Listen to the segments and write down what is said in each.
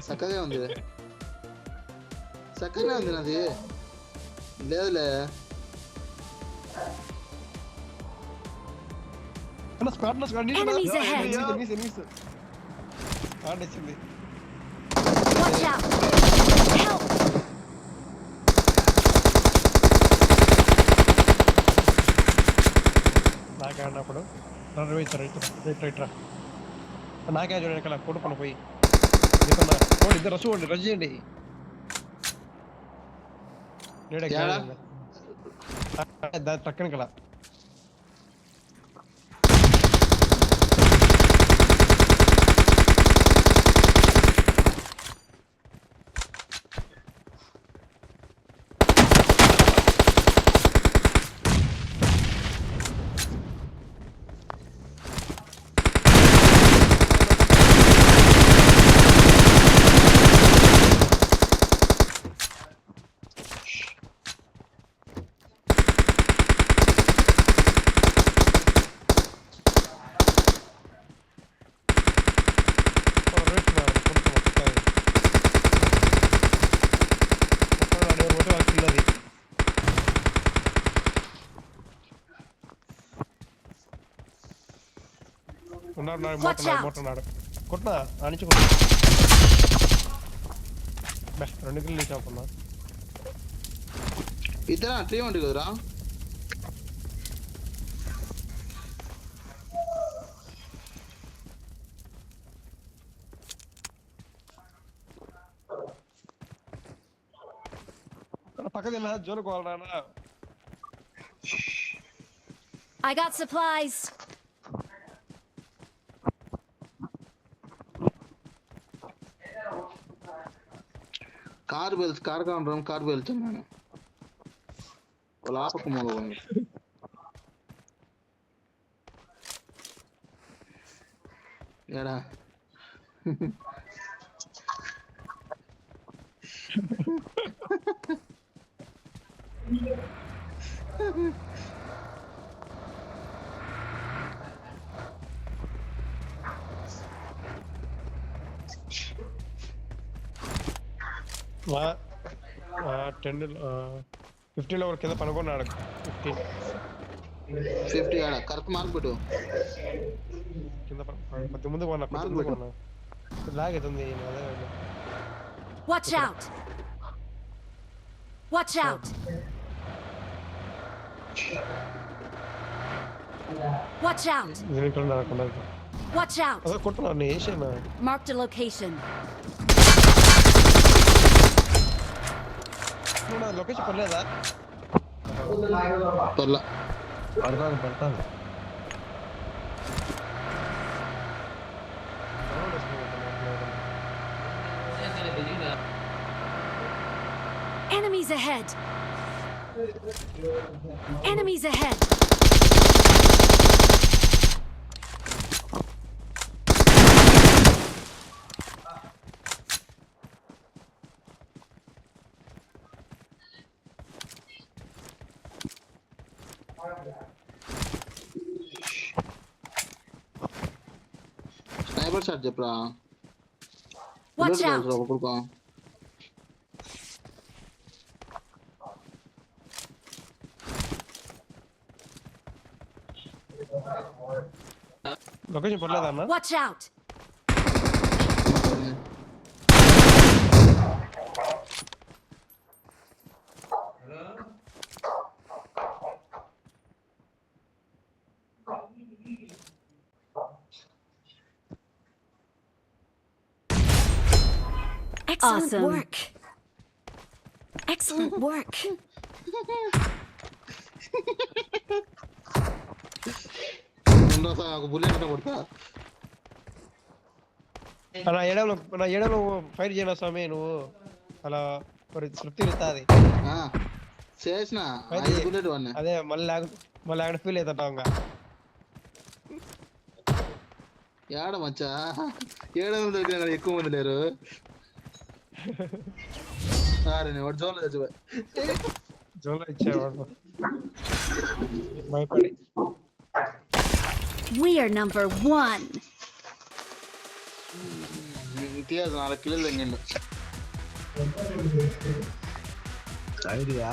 చక్కగా ఉంది చక్కగా ఉంది నాది లేదులే Enemies ahead. Watch out. Help. నాకే అన్నప్పుడు రైట్రా నాకే చూడండి ఇక్కడ కొడుకుని పోయి ఇద్దరు రసు చేయండి టక్కని కదా మోటున్నాడు కొట్టినా అణిచుకున్నా 2 కిలో లేచాకున్నా ఇద్దరా టీం ఉంది కదరా పక్కన జోనుకోవాలన్నా I got supplies. Car counter car వెళ్తున్నాను ఆపక మొదలు ఏడా మా 15 లో కింద పనుకున్నాడు 50 ఆడ కరెక్ట్ మార్క్ పెట్టు కింద కొద్ది ముందు కొన్నా లాగైతుంది Watch out. Watch out. Watch out. Watch out. కొట్టున్నాను ఏసేనా Marked a location. Location పర్లేదా పడతాను Enemies ahead. Enemies ahead. Sniper shot చెప్పరా Watch out. లొకేషన్ పర్లేదా అన్న Watch out. Excellent work. Excellent work. నా ఏడలో ఫైర్ చేయను స్వామి నువ్వు అలా తృప్తి ఇస్తుంది చేసిన అదే మళ్ళీ ఆడ ఫీల్ అవుతాం ఇంకా ఏడ మచ్చా 700 దగ్గర ఎక్కువ మంది లేరు వాడు జోన్లో తెచ్చిపోయి జోన్లో ఇచ్చేవాడు భయపడి We are number 1. ఇంటియాజ్ 4 కిలోలు తెంగిండు. ఐడియా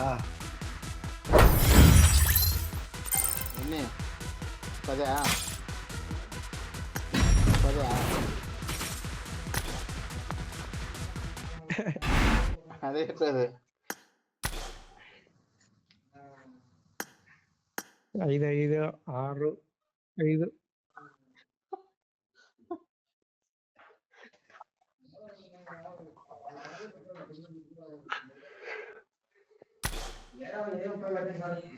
ఎన్ని 10 అదే చెప్పేది. 5 5 6 5 ఏం